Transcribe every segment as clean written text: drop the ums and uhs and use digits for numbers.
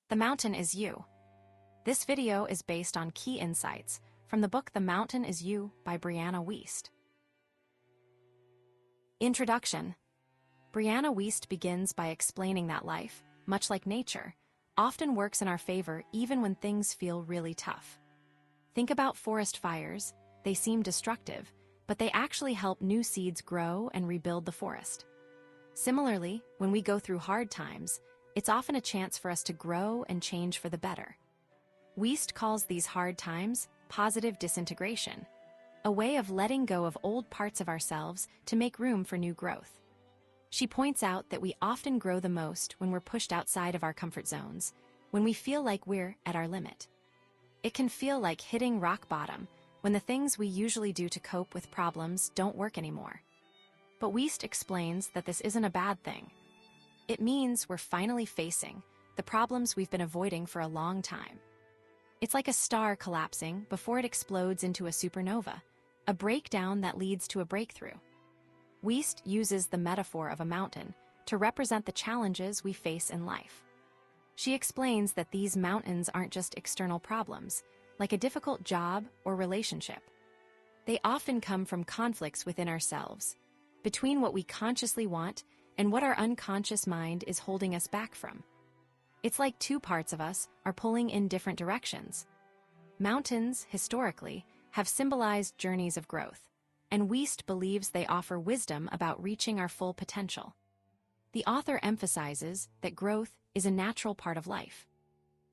The mountain is you. This video is based on key insights from the book The Mountain is You by Brianna Wiest. Introduction. Brianna Wiest begins by explaining that life, much like nature, often works in our favor even when things feel really tough. Think about forest fires. They seem destructive, but they actually help new seeds grow and rebuild the forest. Similarly, when we go through hard times, it's often a chance for us to grow and change for the better. Wiest calls these hard times positive disintegration, a way of letting go of old parts of ourselves to make room for new growth. She points out that we often grow the most when we're pushed outside of our comfort zones, when we feel like we're at our limit. It can feel like hitting rock bottom when the things we usually do to cope with problems don't work anymore. But Wiest explains that this isn't a bad thing. It means we're finally facing the problems we've been avoiding for a long time. It's like a star collapsing before it explodes into a supernova, a breakdown that leads to a breakthrough. Wiest uses the metaphor of a mountain to represent the challenges we face in life. She explains that these mountains aren't just external problems, like a difficult job or relationship. They often come from conflicts within ourselves, between what we consciously want and what our unconscious mind is holding us back from. It's like two parts of us are pulling in different directions. Mountains, historically, have symbolized journeys of growth, and Wiest believes they offer wisdom about reaching our full potential. The author emphasizes that growth is a natural part of life.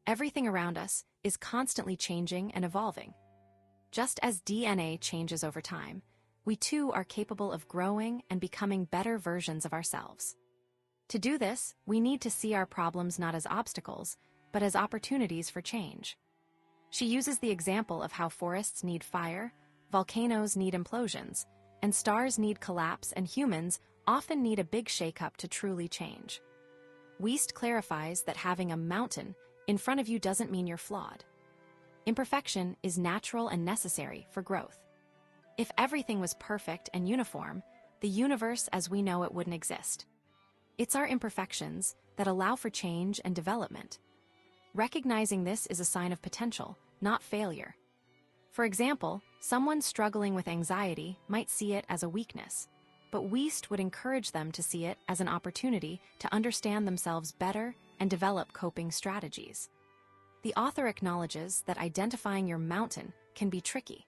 Everything around us is constantly changing and evolving. Just as DNA changes over time, we too are capable of growing and becoming better versions of ourselves. To do this, we need to see our problems not as obstacles, but as opportunities for change. She uses the example of how forests need fire, volcanoes need implosions, and stars need collapse, and humans often need a big shakeup to truly change. Wiest clarifies that having a mountain in front of you doesn't mean you're flawed. Imperfection is natural and necessary for growth. If everything was perfect and uniform, the universe as we know it wouldn't exist. It's our imperfections that allow for change and development. Recognizing this is a sign of potential, not failure. For example, someone struggling with anxiety might see it as a weakness, but Wiest would encourage them to see it as an opportunity to understand themselves better and develop coping strategies. The author acknowledges that identifying your mountain can be tricky.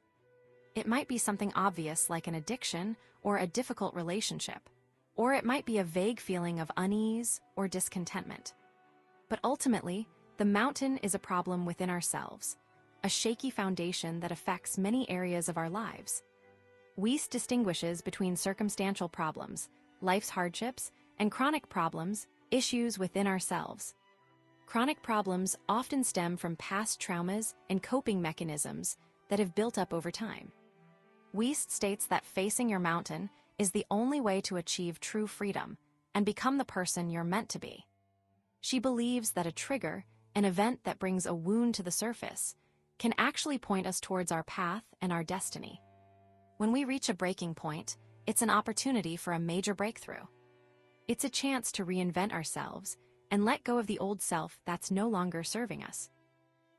It might be something obvious like an addiction or a difficult relationship, or it might be a vague feeling of unease or discontentment. But ultimately, the mountain is a problem within ourselves, a shaky foundation that affects many areas of our lives. Wiest distinguishes between circumstantial problems, life's hardships, and chronic problems, issues within ourselves. Chronic problems often stem from past traumas and coping mechanisms that have built up over time. Wiest states that facing your mountain is the only way to achieve true freedom and become the person you're meant to be. She believes that a trigger, an event that brings a wound to the surface, can actually point us towards our path and our destiny. When we reach a breaking point, it's an opportunity for a major breakthrough. It's a chance to reinvent ourselves and let go of the old self that's no longer serving us.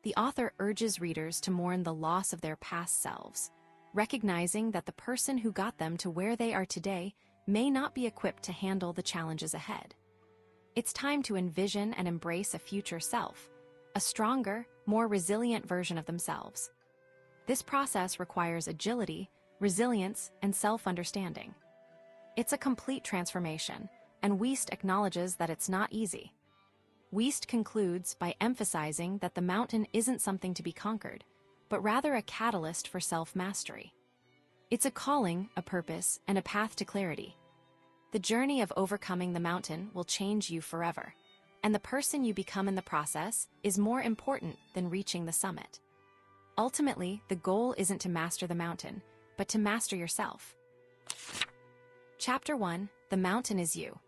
The author urges readers to mourn the loss of their past selves, recognizing that the person who got them to where they are today may not be equipped to handle the challenges ahead. It's time to envision and embrace a future self, a stronger, more resilient version of themselves. This process requires agility, resilience, and self-understanding. It's a complete transformation, and Wiest acknowledges that it's not easy. Wiest concludes by emphasizing that the mountain isn't something to be conquered, but rather a catalyst for self-mastery. It's a calling, a purpose, and a path to clarity. The journey of overcoming the mountain will change you forever, and the person you become in the process is more important than reaching the summit. Ultimately, the goal isn't to master the mountain, but to master yourself. Chapter 1: The Mountain is You.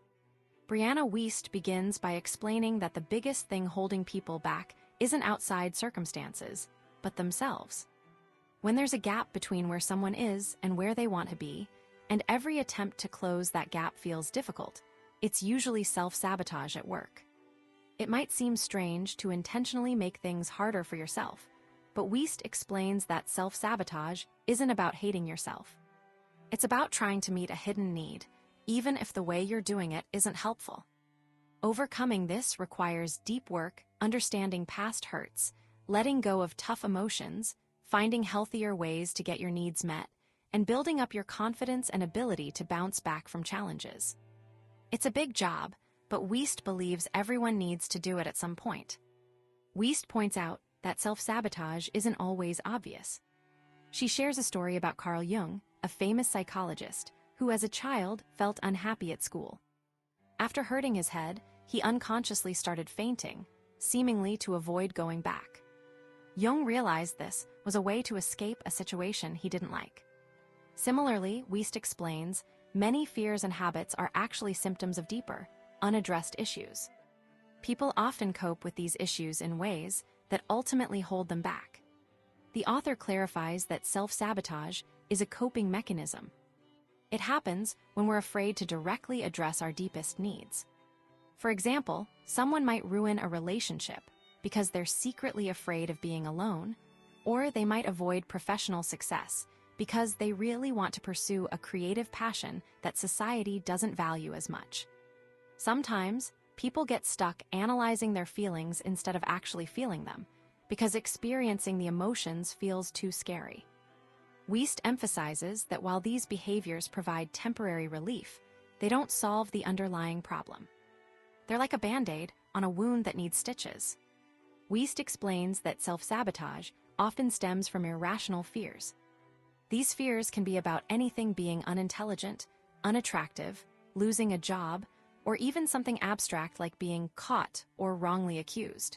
Brianna Wiest begins by explaining that the biggest thing holding people back isn't outside circumstances, but themselves. When there's a gap between where someone is and where they want to be, and every attempt to close that gap feels difficult, it's usually self-sabotage at work. It might seem strange to intentionally make things harder for yourself, but Wiest explains that self-sabotage isn't about hating yourself. It's about trying to meet a hidden need, even if the way you're doing it isn't helpful. Overcoming this requires deep work, understanding past hurts, letting go of tough emotions, finding healthier ways to get your needs met, and building up your confidence and ability to bounce back from challenges. It's a big job, but Wiest believes everyone needs to do it at some point. Wiest points out that self-sabotage isn't always obvious. She shares a story about Carl Jung, a famous psychologist, who as a child felt unhappy at school. After hurting his head, he unconsciously started fainting, seemingly to avoid going back. Jung realized this was a way to escape a situation he didn't like. Similarly, Wiest explains, many fears and habits are actually symptoms of deeper, unaddressed issues. People often cope with these issues in ways that ultimately hold them back. The author clarifies that self-sabotage is a coping mechanism. It happens when we're afraid to directly address our deepest needs. For example, someone might ruin a relationship because they're secretly afraid of being alone, or they might avoid professional success because they really want to pursue a creative passion that society doesn't value as much. Sometimes, people get stuck analyzing their feelings instead of actually feeling them, because experiencing the emotions feels too scary. Wiest emphasizes that while these behaviors provide temporary relief, they don't solve the underlying problem. They're like a Band-Aid on a wound that needs stitches. Wiest explains that self-sabotage often stems from irrational fears. These fears can be about anything being unintelligent, unattractive, losing a job, or even something abstract like being caught or wrongly accused.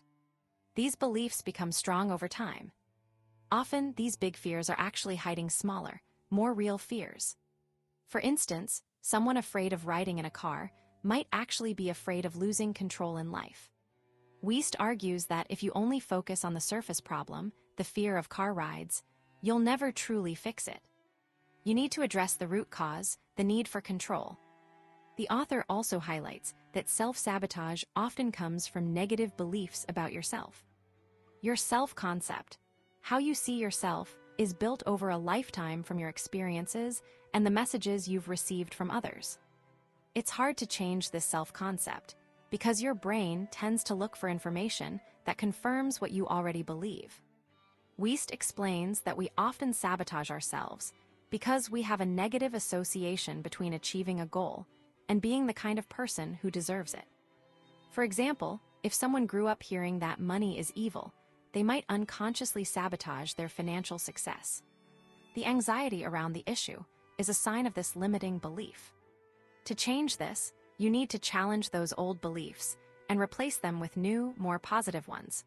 These beliefs become strong over time. Often, these big fears are actually hiding smaller, more real fears. For instance, someone afraid of riding in a car might actually be afraid of losing control in life. Wiest argues that if you only focus on the surface problem, the fear of car rides, you'll never truly fix it. You need to address the root cause, the need for control. The author also highlights that self-sabotage often comes from negative beliefs about yourself. Your self-concept, how you see yourself, is built over a lifetime from your experiences and the messages you've received from others. It's hard to change this self-concept because your brain tends to look for information that confirms what you already believe. Wiest explains that we often sabotage ourselves because we have a negative association between achieving a goal and being the kind of person who deserves it. For example, if someone grew up hearing that money is evil, they might unconsciously sabotage their financial success. The anxiety around the issue is a sign of this limiting belief. To change this, you need to challenge those old beliefs and replace them with new, more positive ones.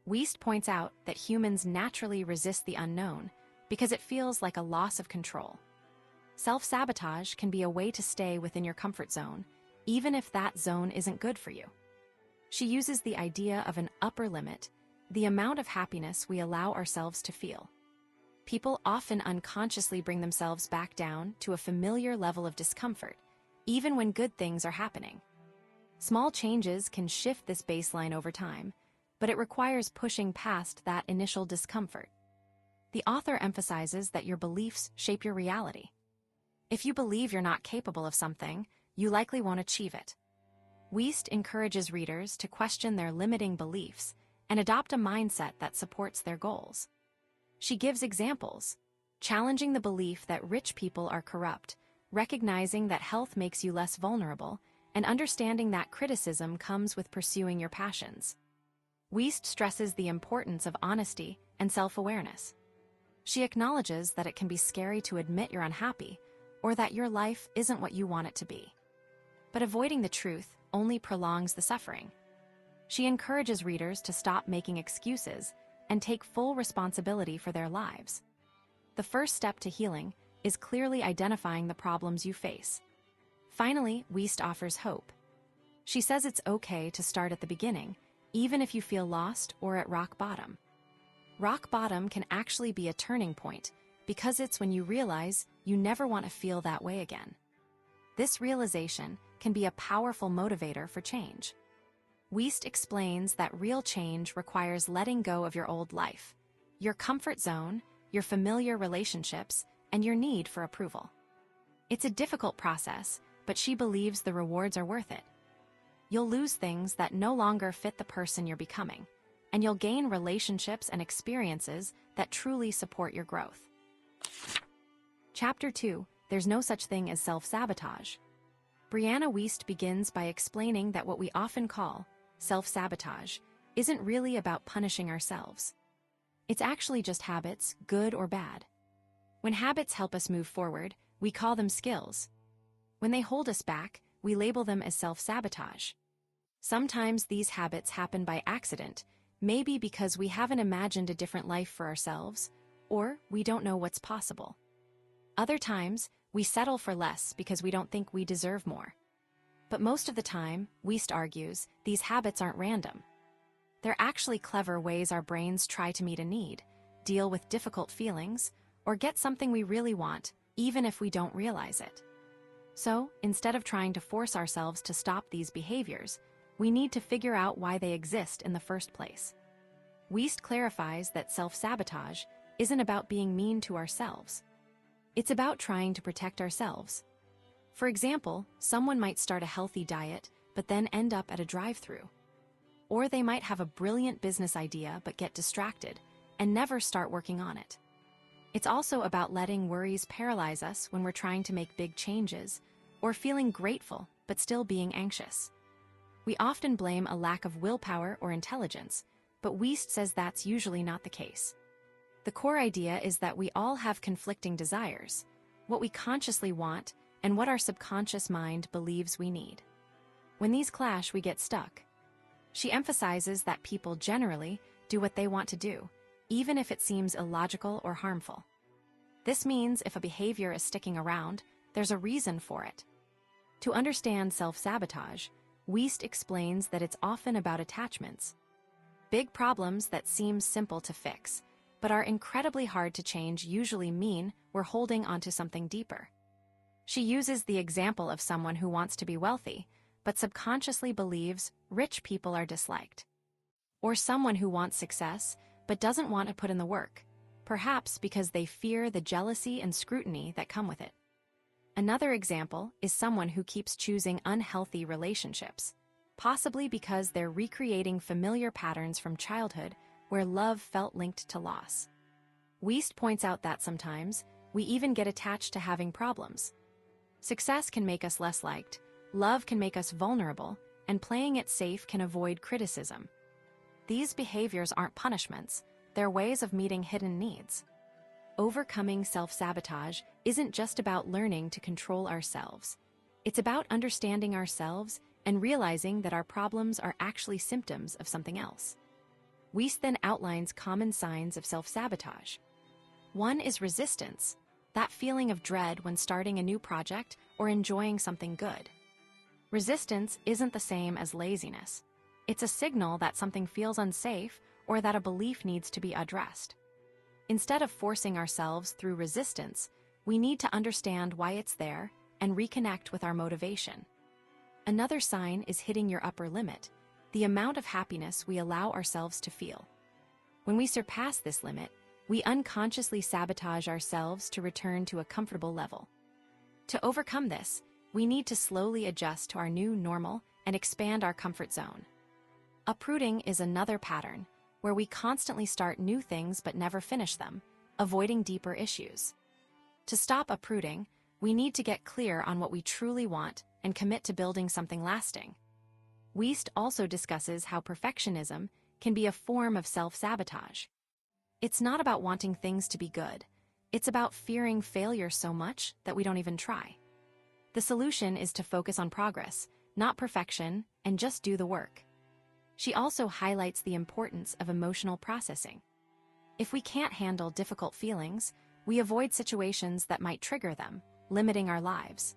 Wiest points out that humans naturally resist the unknown because it feels like a loss of control. Self-sabotage can be a way to stay within your comfort zone, even if that zone isn't good for you. She uses the idea of an upper limit, the amount of happiness we allow ourselves to feel. People often unconsciously bring themselves back down to a familiar level of discomfort, even when good things are happening. Small changes can shift this baseline over time, but it requires pushing past that initial discomfort. The author emphasizes that your beliefs shape your reality. If you believe you're not capable of something, you likely won't achieve it. Wiest encourages readers to question their limiting beliefs and adopt a mindset that supports their goals. She gives examples, challenging the belief that rich people are corrupt, recognizing that health makes you less vulnerable, and understanding that criticism comes with pursuing your passions. Wiest stresses the importance of honesty and self-awareness. She acknowledges that it can be scary to admit you're unhappy or that your life isn't what you want it to be. But avoiding the truth only prolongs the suffering. She encourages readers to stop making excuses and take full responsibility for their lives. The first step to healing is clearly identifying the problems you face. Finally, Wiest offers hope. She says it's okay to start at the beginning, even if you feel lost or at rock bottom. Rock bottom can actually be a turning point because it's when you realize you never want to feel that way again. This realization can be a powerful motivator for change. Wiest explains that real change requires letting go of your old life, your comfort zone, your familiar relationships, and your need for approval. It's a difficult process, but she believes the rewards are worth it. You'll lose things that no longer fit the person you're becoming, and you'll gain relationships and experiences that truly support your growth. Chapter 2, There's No Such Thing as Self-Sabotage. Brianna Wiest begins by explaining that what we often call self-sabotage isn't really about punishing ourselves. It's actually just habits, good or bad. When habits help us move forward, we call them skills. When they hold us back, we label them as self-sabotage. Sometimes these habits happen by accident, maybe because we haven't imagined a different life for ourselves, or we don't know what's possible. Other times, we settle for less because we don't think we deserve more. But most of the time, Wiest argues, these habits aren't random. They're actually clever ways our brains try to meet a need, deal with difficult feelings, or get something we really want, even if we don't realize it. So, instead of trying to force ourselves to stop these behaviors, we need to figure out why they exist in the first place. Wiest clarifies that self-sabotage isn't about being mean to ourselves. It's about trying to protect ourselves. For example, someone might start a healthy diet, but then end up at a drive-thru. Or they might have a brilliant business idea but get distracted and never start working on it. It's also about letting worries paralyze us when we're trying to make big changes, or feeling grateful but still being anxious. We often blame a lack of willpower or intelligence, but Wiest says that's usually not the case. The core idea is that we all have conflicting desires, what we consciously want and what our subconscious mind believes we need. When these clash, we get stuck. She emphasizes that people generally do what they want to do, even if it seems illogical or harmful. This means if a behavior is sticking around, there's a reason for it. To understand self-sabotage, Wiest explains that it's often about attachments. Big problems that seem simple to fix, but are incredibly hard to change usually mean we're holding onto something deeper. She uses the example of someone who wants to be wealthy, but subconsciously believes rich people are disliked. Or someone who wants success, but doesn't want to put in the work, perhaps because they fear the jealousy and scrutiny that come with it. Another example is someone who keeps choosing unhealthy relationships, possibly because they're recreating familiar patterns from childhood where love felt linked to loss. Wiest points out that sometimes we even get attached to having problems. Success can make us less liked, love can make us vulnerable, and playing it safe can avoid criticism. These behaviors aren't punishments, they're ways of meeting hidden needs. Overcoming self-sabotage isn't just about learning to control ourselves. It's about understanding ourselves and realizing that our problems are actually symptoms of something else. Wiest then outlines common signs of self-sabotage. One is resistance, that feeling of dread when starting a new project or enjoying something good. Resistance isn't the same as laziness. It's a signal that something feels unsafe or that a belief needs to be addressed. Instead of forcing ourselves through resistance, we need to understand why it's there and reconnect with our motivation. Another sign is hitting your upper limit, the amount of happiness we allow ourselves to feel. When we surpass this limit, we unconsciously sabotage ourselves to return to a comfortable level. To overcome this, we need to slowly adjust to our new normal and expand our comfort zone. Uprooting is another pattern, where we constantly start new things but never finish them, avoiding deeper issues. To stop uprooting, we need to get clear on what we truly want and commit to building something lasting. Wiest also discusses how perfectionism can be a form of self-sabotage. It's not about wanting things to be good. It's about fearing failure so much that we don't even try. The solution is to focus on progress, not perfection, and just do the work. She also highlights the importance of emotional processing. If we can't handle difficult feelings, we avoid situations that might trigger them, limiting our lives.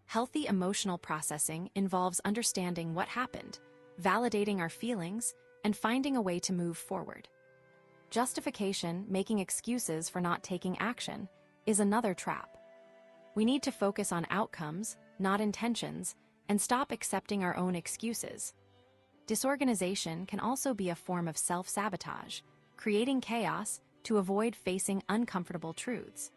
Healthy emotional processing involves understanding what happened, validating our feelings, and finding a way to move forward. Justification, making excuses for not taking action, is another trap. We need to focus on outcomes, not intentions, and stop accepting our own excuses. Disorganization can also be a form of self-sabotage, creating chaos to avoid facing uncomfortable truths.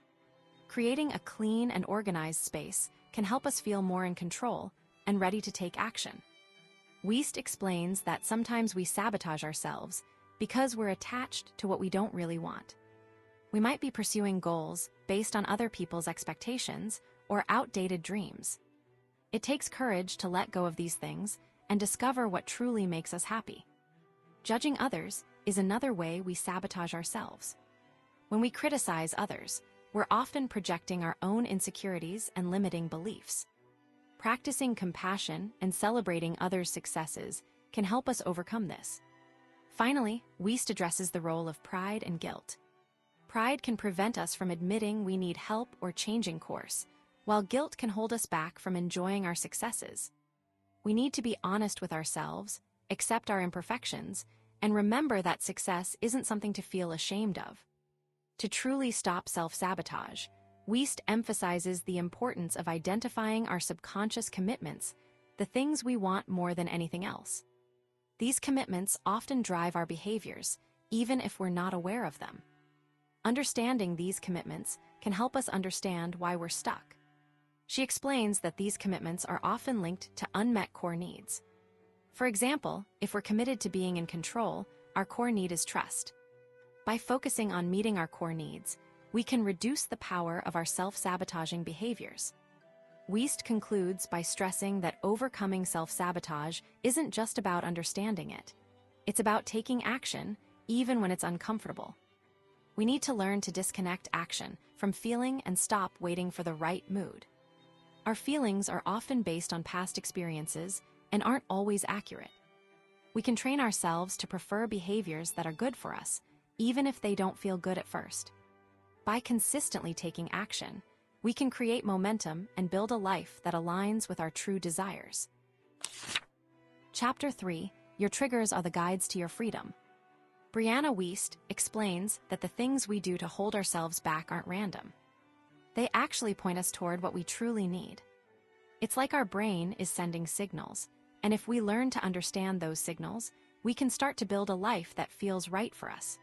Creating a clean and organized space can help us feel more in control and ready to take action. Wiest explains that sometimes we sabotage ourselves because we're attached to what we don't really want. We might be pursuing goals based on other people's expectations or outdated dreams. It takes courage to let go of these things and discover what truly makes us happy. Judging others is another way we sabotage ourselves. When we criticize others, we're often projecting our own insecurities and limiting beliefs. Practicing compassion and celebrating others' successes can help us overcome this. Finally, Wiest addresses the role of pride and guilt. Pride can prevent us from admitting we need help or changing course, while guilt can hold us back from enjoying our successes. We need to be honest with ourselves, accept our imperfections, and remember that success isn't something to feel ashamed of. To truly stop self-sabotage, Wiest emphasizes the importance of identifying our subconscious commitments, the things we want more than anything else. These commitments often drive our behaviors, even if we're not aware of them. Understanding these commitments can help us understand why we're stuck. She explains that these commitments are often linked to unmet core needs. For example, if we're committed to being in control, our core need is trust. By focusing on meeting our core needs, we can reduce the power of our self-sabotaging behaviors. Wiest concludes by stressing that overcoming self-sabotage isn't just about understanding it. It's about taking action, even when it's uncomfortable. We need to learn to disconnect action from feeling and stop waiting for the right mood. Our feelings are often based on past experiences and aren't always accurate. We can train ourselves to prefer behaviors that are good for us, even if they don't feel good at first. By consistently taking action, we can create momentum and build a life that aligns with our true desires. Chapter 3: Your triggers are the guides to your freedom. Brianna Wiest explains that the things we do to hold ourselves back aren't random. They actually point us toward what we truly need. It's like our brain is sending signals, and if we learn to understand those signals, we can start to build a life that feels right for us.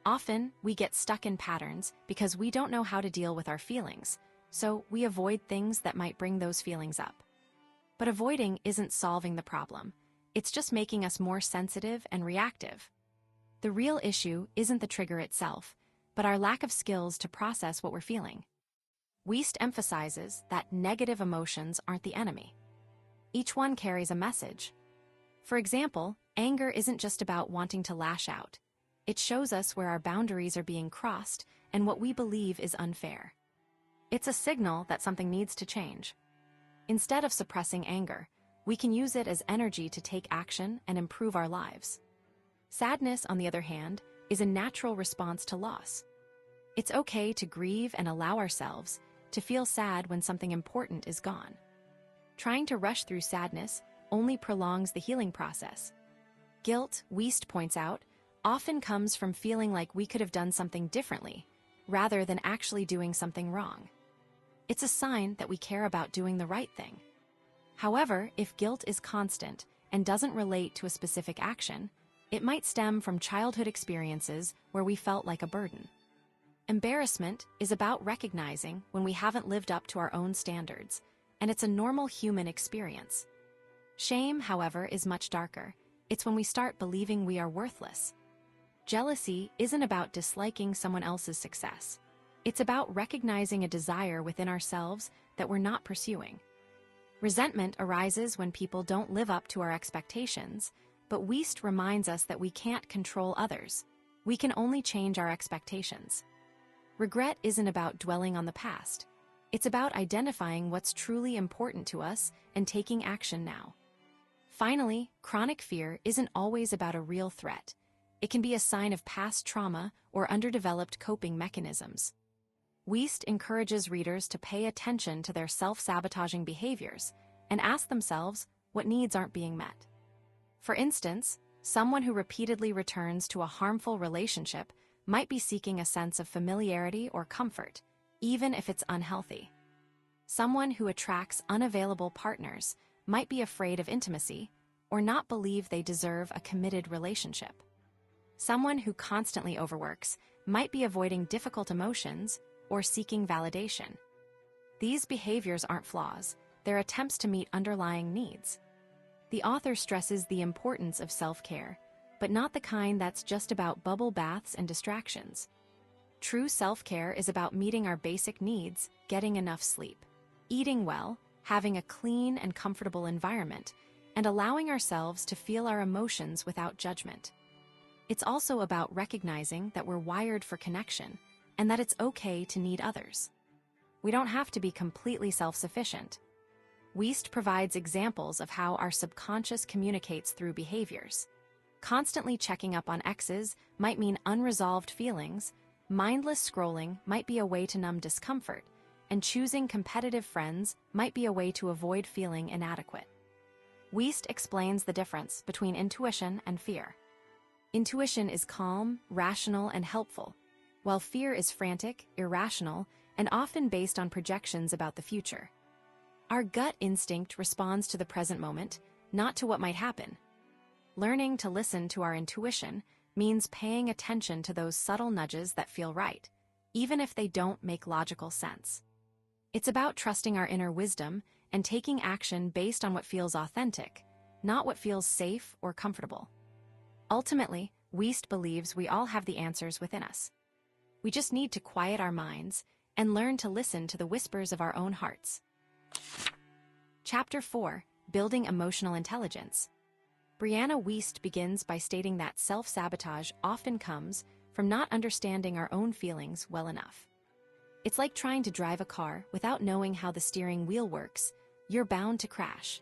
Often, we get stuck in patterns because we don't know how to deal with our feelings, so we avoid things that might bring those feelings up. But avoiding isn't solving the problem. It's just making us more sensitive and reactive. The real issue isn't the trigger itself, but our lack of skills to process what we're feeling. Wiest emphasizes that negative emotions aren't the enemy. Each one carries a message. For example, anger isn't just about wanting to lash out. It shows us where our boundaries are being crossed and what we believe is unfair. It's a signal that something needs to change. Instead of suppressing anger, we can use it as energy to take action and improve our lives. Sadness, on the other hand, is a natural response to loss. It's okay to grieve and allow ourselves to feel sad when something important is gone. Trying to rush through sadness only prolongs the healing process. Guilt, Wiest points out, often comes from feeling like we could have done something differently, rather than actually doing something wrong. It's a sign that we care about doing the right thing. However, if guilt is constant and doesn't relate to a specific action, it might stem from childhood experiences where we felt like a burden. Embarrassment is about recognizing when we haven't lived up to our own standards, and it's a normal human experience. Shame, however, is much darker. It's when we start believing we are worthless. Jealousy isn't about disliking someone else's success. It's about recognizing a desire within ourselves that we're not pursuing. Resentment arises when people don't live up to our expectations, but Wiest reminds us that we can't control others. We can only change our expectations. Regret isn't about dwelling on the past. It's about identifying what's truly important to us and taking action now. Finally, chronic fear isn't always about a real threat. It can be a sign of past trauma or underdeveloped coping mechanisms. Wiest encourages readers to pay attention to their self-sabotaging behaviors and ask themselves what needs aren't being met. For instance, someone who repeatedly returns to a harmful relationship might be seeking a sense of familiarity or comfort, even if it's unhealthy. Someone who attracts unavailable partners might be afraid of intimacy, or not believe they deserve a committed relationship. Someone who constantly overworks might be avoiding difficult emotions or seeking validation. These behaviors aren't flaws, they're attempts to meet underlying needs. The author stresses the importance of self-care, but not the kind that's just about bubble baths and distractions. True self-care is about meeting our basic needs, getting enough sleep, eating well, having a clean and comfortable environment, and allowing ourselves to feel our emotions without judgment. It's also about recognizing that we're wired for connection and that it's okay to need others. We don't have to be completely self-sufficient. Wiest provides examples of how our subconscious communicates through behaviors. Constantly checking up on exes might mean unresolved feelings, mindless scrolling might be a way to numb discomfort, and choosing competitive friends might be a way to avoid feeling inadequate. Wiest explains the difference between intuition and fear. Intuition is calm, rational, and helpful, while fear is frantic, irrational, and often based on projections about the future. Our gut instinct responds to the present moment, not to what might happen. Learning to listen to our intuition means paying attention to those subtle nudges that feel right, even if they don't make logical sense. It's about trusting our inner wisdom and taking action based on what feels authentic, not what feels safe or comfortable. Ultimately, Wiest believes we all have the answers within us. We just need to quiet our minds and learn to listen to the whispers of our own hearts. Chapter 4: Building Emotional Intelligence. Brianna Wiest begins by stating that self-sabotage often comes from not understanding our own feelings well enough. It's like trying to drive a car without knowing how the steering wheel works. You're bound to crash.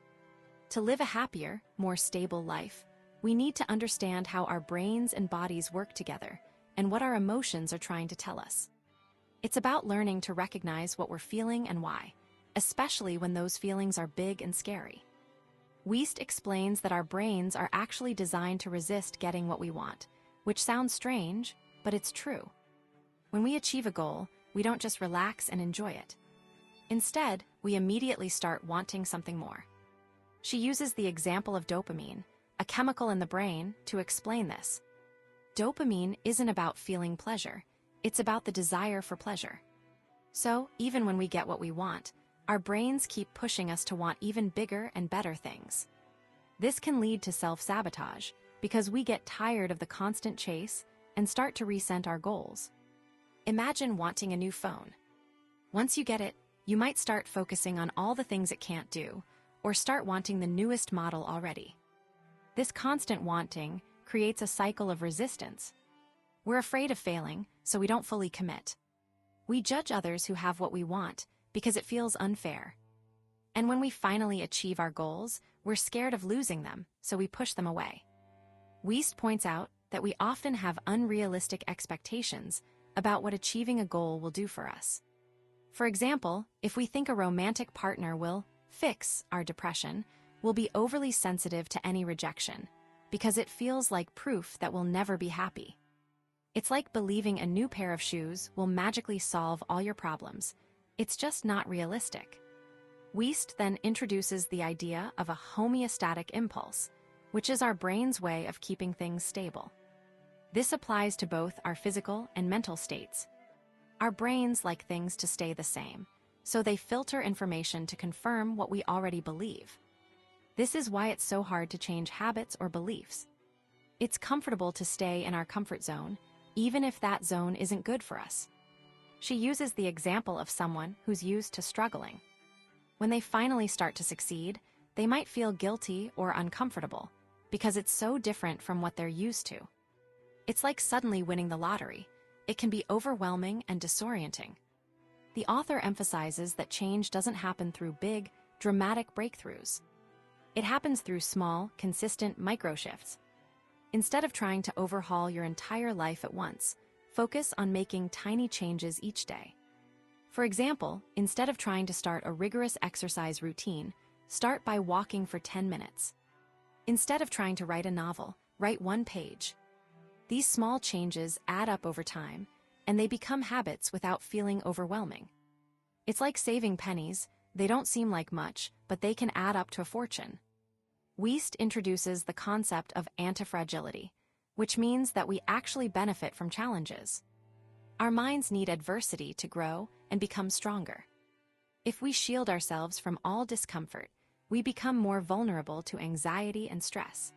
To live a happier, more stable life, we need to understand how our brains and bodies work together and what our emotions are trying to tell us. It's about learning to recognize what we're feeling and why, especially when those feelings are big and scary. Wiest explains that our brains are actually designed to resist getting what we want, which sounds strange, but it's true. When we achieve a goal, we don't just relax and enjoy it. Instead, we immediately start wanting something more. She uses the example of dopamine, a chemical in the brain, to explain this. Dopamine isn't about feeling pleasure, it's about the desire for pleasure. So, even when we get what we want, our brains keep pushing us to want even bigger and better things. This can lead to self-sabotage because we get tired of the constant chase and start to resent our goals. Imagine wanting a new phone. Once you get it, you might start focusing on all the things it can't do, or start wanting the newest model already. This constant wanting creates a cycle of resistance. We're afraid of failing, so we don't fully commit. We judge others who have what we want because it feels unfair. And when we finally achieve our goals, we're scared of losing them, so we push them away. Wiest points out that we often have unrealistic expectations about what achieving a goal will do for us. For example, if we think a romantic partner will fix our depression, we'll be overly sensitive to any rejection, because it feels like proof that we'll never be happy. It's like believing a new pair of shoes will magically solve all your problems. It's just not realistic. Wiest then introduces the idea of a homeostatic impulse, which is our brain's way of keeping things stable. This applies to both our physical and mental states. Our brains like things to stay the same, so they filter information to confirm what we already believe. This is why it's so hard to change habits or beliefs. It's comfortable to stay in our comfort zone, even if that zone isn't good for us. She uses the example of someone who's used to struggling. When they finally start to succeed, they might feel guilty or uncomfortable, because it's so different from what they're used to. It's like suddenly winning the lottery. It can be overwhelming and disorienting. The author emphasizes that change doesn't happen through big, dramatic breakthroughs. It happens through small, consistent micro-shifts. Instead of trying to overhaul your entire life at once, focus on making tiny changes each day. For example, instead of trying to start a rigorous exercise routine, start by walking for 10 minutes. Instead of trying to write a novel, write 1 page. These small changes add up over time, and they become habits without feeling overwhelming. It's like saving pennies. They don't seem like much, but they can add up to a fortune. Wiest introduces the concept of antifragility, which means that we actually benefit from challenges. Our minds need adversity to grow and become stronger. If we shield ourselves from all discomfort, we become more vulnerable to anxiety and stress.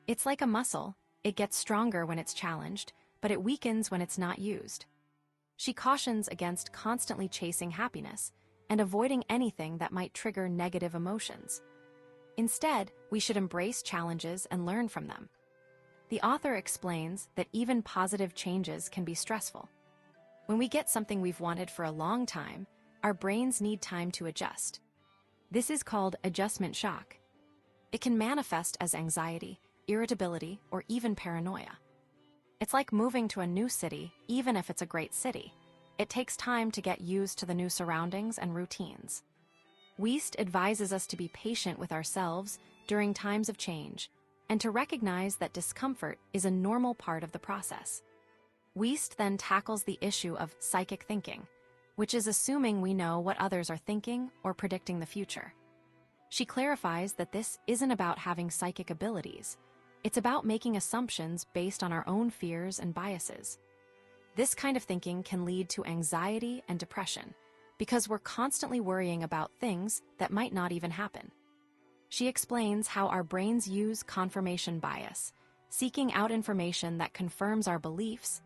It's like a muscle. It gets stronger when it's challenged, but it weakens when it's not used. She cautions against constantly chasing happiness and avoiding anything that might trigger negative emotions. Instead, we should embrace challenges and learn from them. The author explains that even positive changes can be stressful. When we get something we've wanted for a long time, our brains need time to adjust. This is called adjustment shock. It can manifest as anxiety, irritability, or even paranoia. It's like moving to a new city, even if it's a great city. It takes time to get used to the new surroundings and routines. Wiest advises us to be patient with ourselves during times of change and to recognize that discomfort is a normal part of the process. Wiest then tackles the issue of psychic thinking, which is assuming we know what others are thinking or predicting the future. She clarifies that this isn't about having psychic abilities. It's about making assumptions based on our own fears and biases. This kind of thinking can lead to anxiety and depression because we're constantly worrying about things that might not even happen. She explains how our brains use confirmation bias, seeking out information that confirms our beliefs,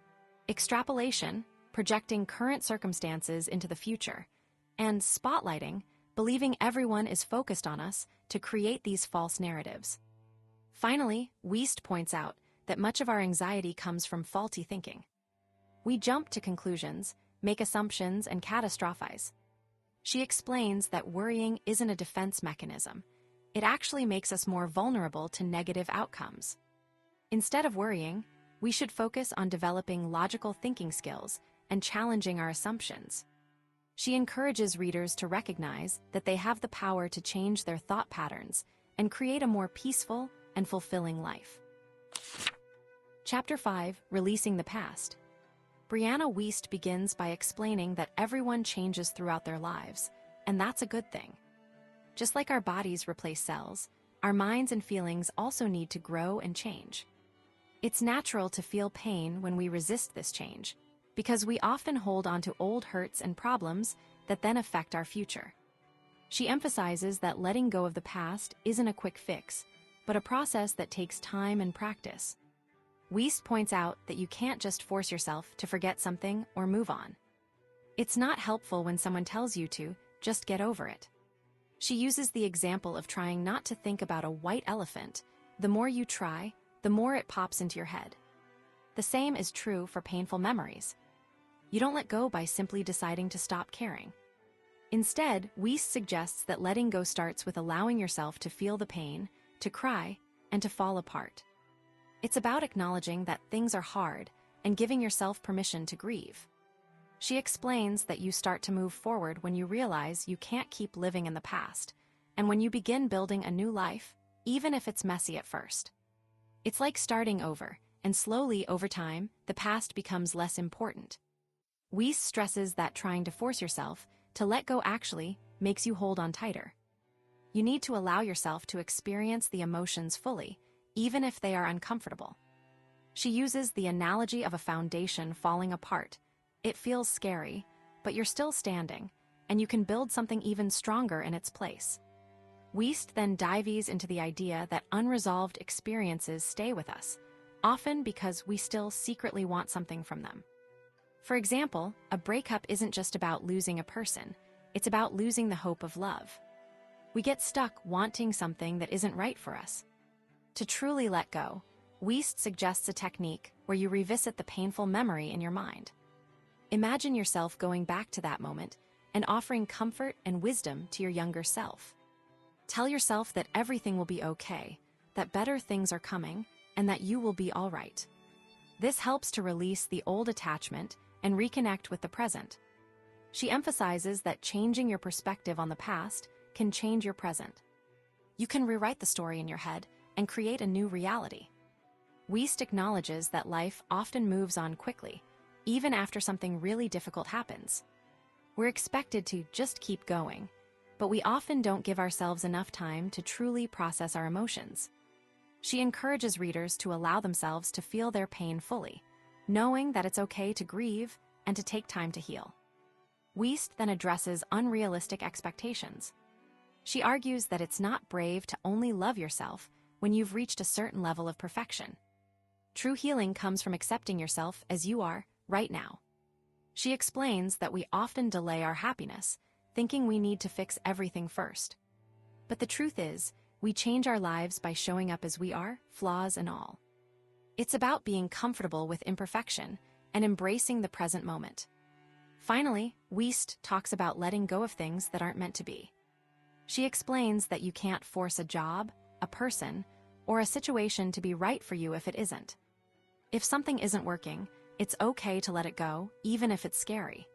extrapolation, projecting current circumstances into the future, and spotlighting, believing everyone is focused on us to create these false narratives. Finally, Wiest points out that much of our anxiety comes from faulty thinking. We jump to conclusions, make assumptions, and catastrophize. She explains that worrying isn't a defense mechanism. It actually makes us more vulnerable to negative outcomes. Instead of worrying, we should focus on developing logical thinking skills and challenging our assumptions. She encourages readers to recognize that they have the power to change their thought patterns and create a more peaceful and fulfilling life. Chapter 5, Releasing the Past. Brianna Wiest begins by explaining that everyone changes throughout their lives, and that's a good thing. Just like our bodies replace cells, our minds and feelings also need to grow and change. It's natural to feel pain when we resist this change, because we often hold on to old hurts and problems that then affect our future. She emphasizes that letting go of the past isn't a quick fix, but a process that takes time and practice. Wiest points out that you can't just force yourself to forget something or move on. It's not helpful when someone tells you to just get over it. She uses the example of trying not to think about a white elephant. The more you try, the more it pops into your head. The same is true for painful memories. You don't let go by simply deciding to stop caring. Instead, Wiest suggests that letting go starts with allowing yourself to feel the pain, to cry, and to fall apart. It's about acknowledging that things are hard and giving yourself permission to grieve. She explains that you start to move forward when you realize you can't keep living in the past, and when you begin building a new life, even if it's messy at first. It's like starting over, and slowly, over time, the past becomes less important. Wiest stresses that trying to force yourself to let go actually makes you hold on tighter. You need to allow yourself to experience the emotions fully, even if they are uncomfortable. She uses the analogy of a foundation falling apart. It feels scary, but you're still standing, and you can build something even stronger in its place. Wiest then dives into the idea that unresolved experiences stay with us, often because we still secretly want something from them. For example, a breakup isn't just about losing a person, it's about losing the hope of love. We get stuck wanting something that isn't right for us. To truly let go, Wiest suggests a technique where you revisit the painful memory in your mind. Imagine yourself going back to that moment and offering comfort and wisdom to your younger self. Tell yourself that everything will be okay, that better things are coming, and that you will be all right. This helps to release the old attachment and reconnect with the present. She emphasizes that changing your perspective on the past can change your present. You can rewrite the story in your head and create a new reality. Wiest acknowledges that life often moves on quickly, even after something really difficult happens. We're expected to just keep going, but we often don't give ourselves enough time to truly process our emotions. She encourages readers to allow themselves to feel their pain fully, knowing that it's okay to grieve and to take time to heal. Wiest then addresses unrealistic expectations. She argues that it's not brave to only love yourself when you've reached a certain level of perfection. True healing comes from accepting yourself as you are right now. She explains that we often delay our happiness, thinking we need to fix everything first. But the truth is, we change our lives by showing up as we are, flaws and all. It's about being comfortable with imperfection and embracing the present moment. Finally, Wiest talks about letting go of things that aren't meant to be. She explains that you can't force a job, a person, or a situation to be right for you if it isn't. If something isn't working, it's okay to let it go, even if it's scary.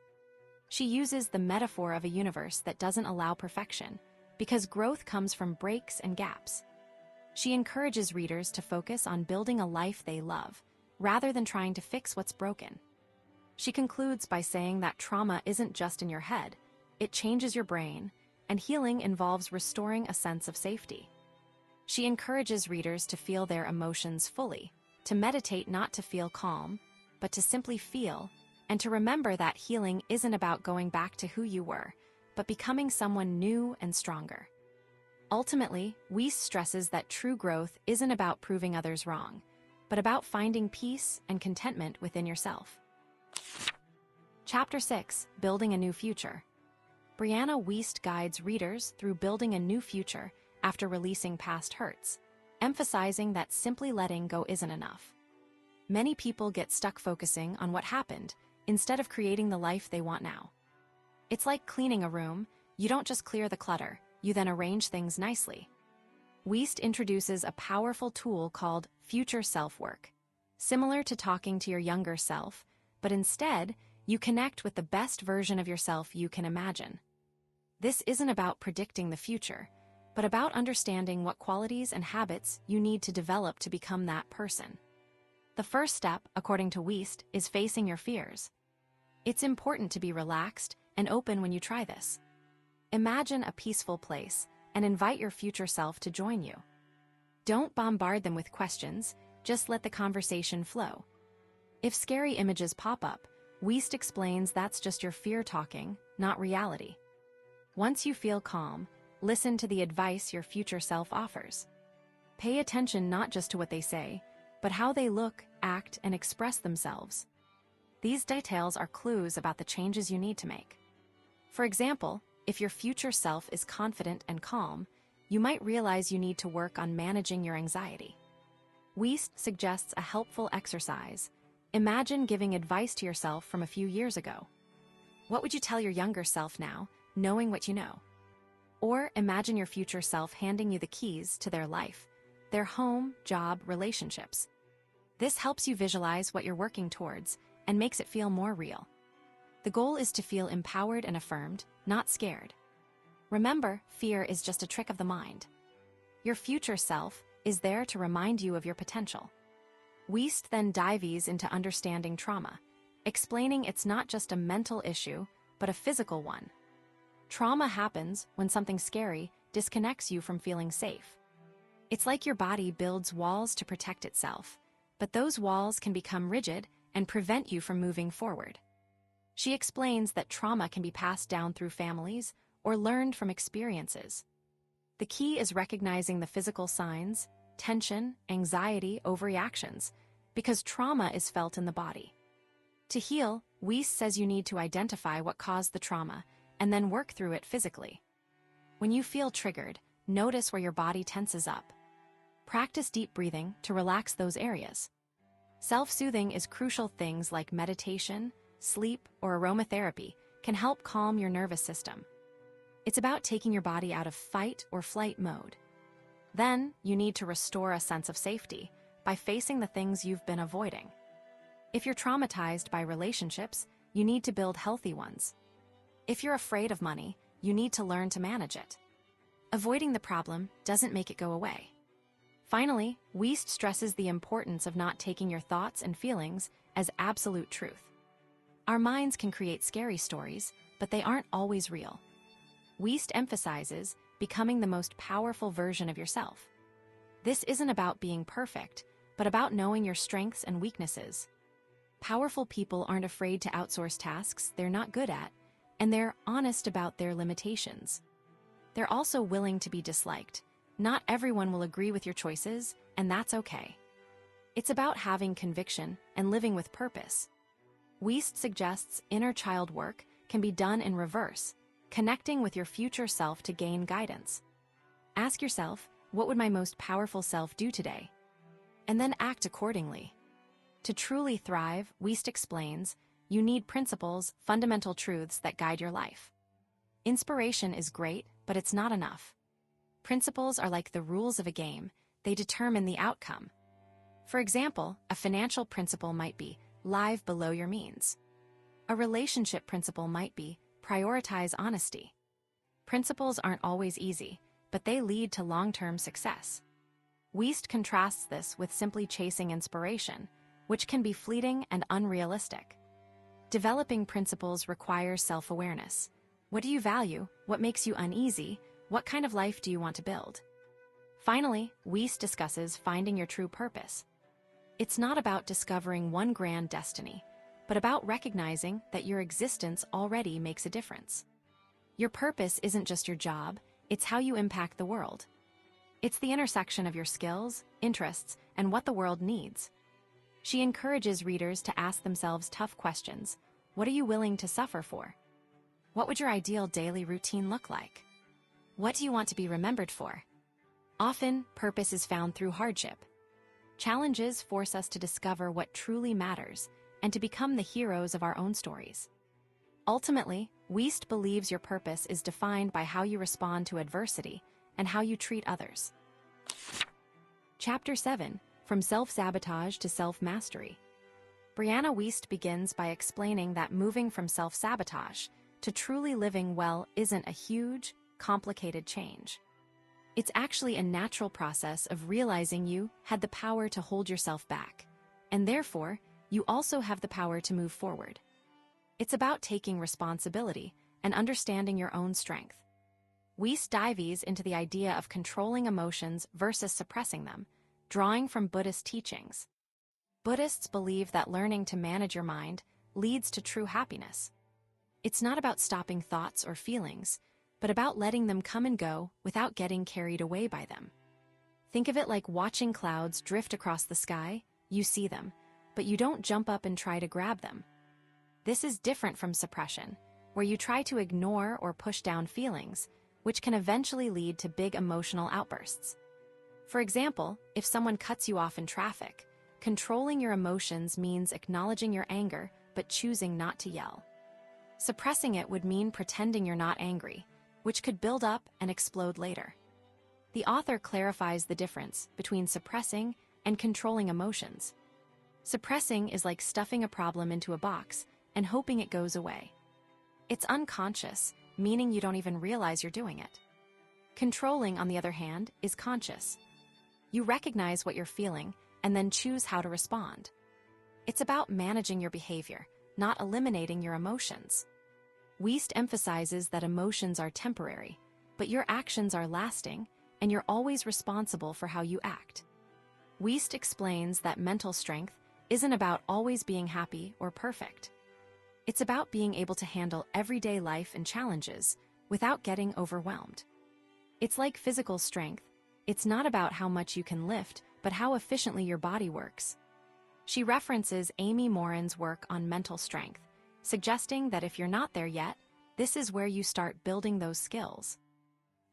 She uses the metaphor of a universe that doesn't allow perfection, because growth comes from breaks and gaps. She encourages readers to focus on building a life they love, rather than trying to fix what's broken. She concludes by saying that trauma isn't just in your head, it changes your brain, and healing involves restoring a sense of safety. She encourages readers to feel their emotions fully, to meditate not to feel calm, but to simply feel, and to remember that healing isn't about going back to who you were, but becoming someone new and stronger. Ultimately, Wiest stresses that true growth isn't about proving others wrong, but about finding peace and contentment within yourself. Chapter 6: Building a New Future. Brianna Wiest guides readers through building a new future after releasing past hurts, emphasizing that simply letting go isn't enough. Many people get stuck focusing on what happened instead of creating the life they want now. It's like cleaning a room. You don't just clear the clutter, you then arrange things nicely. Wiest introduces a powerful tool called future self-work, similar to talking to your younger self, but instead, you connect with the best version of yourself you can imagine. This isn't about predicting the future, but about understanding what qualities and habits you need to develop to become that person. The first step, according to Wiest, is facing your fears. It's important to be relaxed and open when you try this. Imagine a peaceful place and invite your future self to join you. Don't bombard them with questions, just let the conversation flow. If scary images pop up, Wiest explains that's just your fear talking, not reality. Once you feel calm, listen to the advice your future self offers. Pay attention not just to what they say, but how they look, act, and express themselves. These details are clues about the changes you need to make. For example, if your future self is confident and calm, you might realize you need to work on managing your anxiety. Wiest suggests a helpful exercise. Imagine giving advice to yourself from a few years ago. What would you tell your younger self now, knowing what you know? Or imagine your future self handing you the keys to their life, their home, job, relationships. This helps you visualize what you're working towards and makes it feel more real. The goal is to feel empowered and affirmed, not scared. Remember, fear is just a trick of the mind. Your future self is there to remind you of your potential. Wiest then dives into understanding trauma, explaining it's not just a mental issue, but a physical one. Trauma happens when something scary disconnects you from feeling safe. It's like your body builds walls to protect itself, but those walls can become rigid and prevent you from moving forward. She explains that trauma can be passed down through families or learned from experiences. The key is recognizing the physical signs, tension, anxiety, overreactions, because trauma is felt in the body. To heal, Wiest says you need to identify what caused the trauma and then work through it physically. When you feel triggered, notice where your body tenses up. Practice deep breathing to relax those areas. Self-soothing is crucial. Things like meditation, sleep, or aromatherapy can help calm your nervous system. It's about taking your body out of fight or flight mode. Then, you need to restore a sense of safety by facing the things you've been avoiding. If you're traumatized by relationships, you need to build healthy ones. If you're afraid of money, you need to learn to manage it. Avoiding the problem doesn't make it go away. Finally, Wiest stresses the importance of not taking your thoughts and feelings as absolute truth. Our minds can create scary stories, but they aren't always real. Wiest emphasizes becoming the most powerful version of yourself. This isn't about being perfect, but about knowing your strengths and weaknesses. Powerful people aren't afraid to outsource tasks they're not good at, and they're honest about their limitations. They're also willing to be disliked. Not everyone will agree with your choices, and that's okay. It's about having conviction and living with purpose. Wiest suggests inner child work can be done in reverse, connecting with your future self to gain guidance. Ask yourself, what would my most powerful self do today? And then act accordingly. To truly thrive, Wiest explains, you need principles, fundamental truths that guide your life. Inspiration is great, but it's not enough. Principles are like the rules of a game. They determine the outcome. For example, a financial principle might be, live below your means. A relationship principle might be, prioritize honesty. Principles aren't always easy, but they lead to long-term success. Wiest contrasts this with simply chasing inspiration, which can be fleeting and unrealistic. Developing principles requires self-awareness. What do you value? What makes you uneasy? What kind of life do you want to build? Finally, Wiest discusses finding your true purpose. It's not about discovering one grand destiny, but about recognizing that your existence already makes a difference. Your purpose isn't just your job, it's how you impact the world. It's the intersection of your skills, interests, and what the world needs. She encourages readers to ask themselves tough questions. What are you willing to suffer for? What would your ideal daily routine look like? What do you want to be remembered for? Often, purpose is found through hardship. Challenges force us to discover what truly matters and to become the heroes of our own stories. Ultimately, Wiest believes your purpose is defined by how you respond to adversity and how you treat others. Chapter 7, From Self-Sabotage to Self-Mastery. Brianna Wiest begins by explaining that moving from self-sabotage to truly living well isn't a huge, complicated change. It's actually a natural process of realizing you had the power to hold yourself back, and therefore, you also have the power to move forward. It's about taking responsibility and understanding your own strength. Wiest dives into the idea of controlling emotions versus suppressing them, drawing from Buddhist teachings. Buddhists believe that learning to manage your mind leads to true happiness. It's not about stopping thoughts or feelings, but about letting them come and go without getting carried away by them. Think of it like watching clouds drift across the sky. You see them, but you don't jump up and try to grab them. This is different from suppression, where you try to ignore or push down feelings, which can eventually lead to big emotional outbursts. For example, if someone cuts you off in traffic, controlling your emotions means acknowledging your anger but choosing not to yell. Suppressing it would mean pretending you're not angry, which could build up and explode later. The author clarifies the difference between suppressing and controlling emotions. Suppressing is like stuffing a problem into a box and hoping it goes away. It's unconscious, meaning you don't even realize you're doing it. Controlling, on the other hand, is conscious. You recognize what you're feeling and then choose how to respond. It's about managing your behavior, not eliminating your emotions. Wiest emphasizes that emotions are temporary, but your actions are lasting, and you're always responsible for how you act. Wiest explains that mental strength isn't about always being happy or perfect. It's about being able to handle everyday life and challenges without getting overwhelmed. It's like physical strength. It's not about how much you can lift, but how efficiently your body works. She references Amy Morin's work on mental strength, suggesting that if you're not there yet, this is where you start building those skills.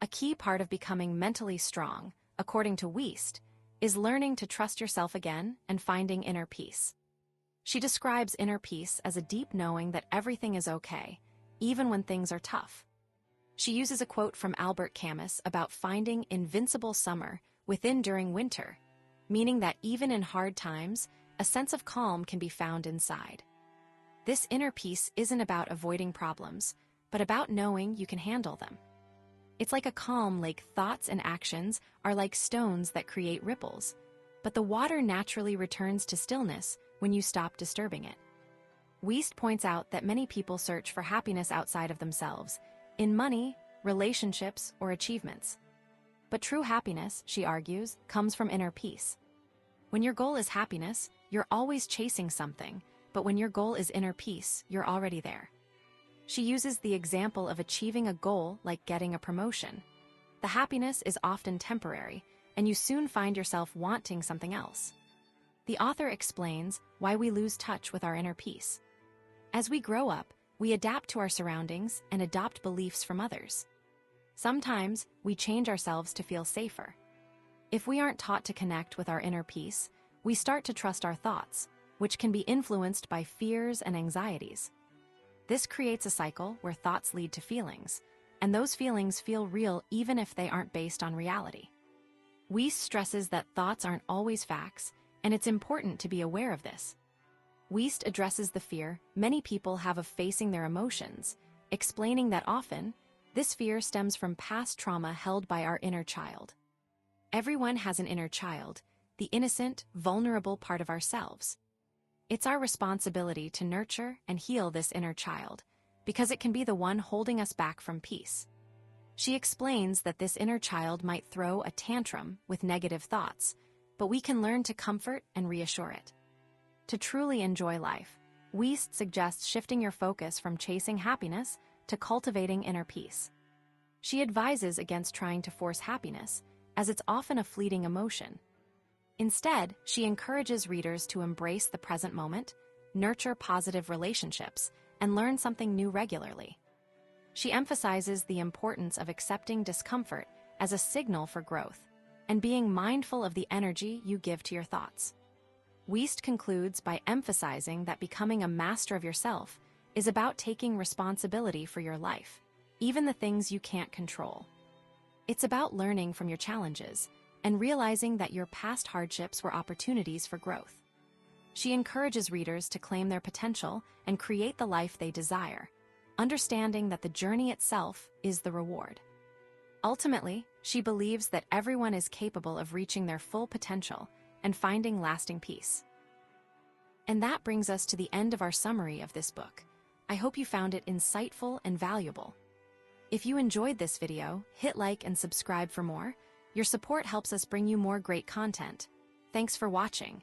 A key part of becoming mentally strong, according to Wiest, is learning to trust yourself again and finding inner peace. She describes inner peace as a deep knowing that everything is okay, even when things are tough. She uses a quote from Albert Camus about finding invincible summer within during winter, meaning that even in hard times, a sense of calm can be found inside. This inner peace isn't about avoiding problems, but about knowing you can handle them. It's like a calm lake. Thoughts and actions are like stones that create ripples, but the water naturally returns to stillness when you stop disturbing it. Wiest points out that many people search for happiness outside of themselves, in money, relationships, or achievements. But true happiness, she argues, comes from inner peace. When your goal is happiness, you're always chasing something, but when your goal is inner peace, you're already there. She uses the example of achieving a goal like getting a promotion. The happiness is often temporary, and you soon find yourself wanting something else. The author explains why we lose touch with our inner peace. As we grow up, we adapt to our surroundings and adopt beliefs from others. Sometimes we change ourselves to feel safer. If we aren't taught to connect with our inner peace, we start to trust our thoughts, which can be influenced by fears and anxieties. This creates a cycle where thoughts lead to feelings, and those feelings feel real even if they aren't based on reality. Wiest stresses that thoughts aren't always facts, and it's important to be aware of this. Wiest addresses the fear many people have of facing their emotions, explaining that often, this fear stems from past trauma held by our inner child. Everyone has an inner child, the innocent, vulnerable part of ourselves. It's our responsibility to nurture and heal this inner child, because it can be the one holding us back from peace. She explains that this inner child might throw a tantrum with negative thoughts, but we can learn to comfort and reassure it. To truly enjoy life, Wiest suggests shifting your focus from chasing happiness to cultivating inner peace. She advises against trying to force happiness, as it's often a fleeting emotion. Instead, she encourages readers to embrace the present moment, nurture positive relationships, and learn something new regularly. She emphasizes the importance of accepting discomfort as a signal for growth and being mindful of the energy you give to your thoughts. Wiest concludes by emphasizing that becoming a master of yourself is about taking responsibility for your life, even the things you can't control. It's about learning from your challenges and realizing that your past hardships were opportunities for growth. She encourages readers to claim their potential and create the life they desire, understanding that the journey itself is the reward. Ultimately, she believes that everyone is capable of reaching their full potential and finding lasting peace. And that brings us to the end of our summary of this book. I hope you found it insightful and valuable. If you enjoyed this video, hit like and subscribe for more. Your support helps us bring you more great content. Thanks for watching.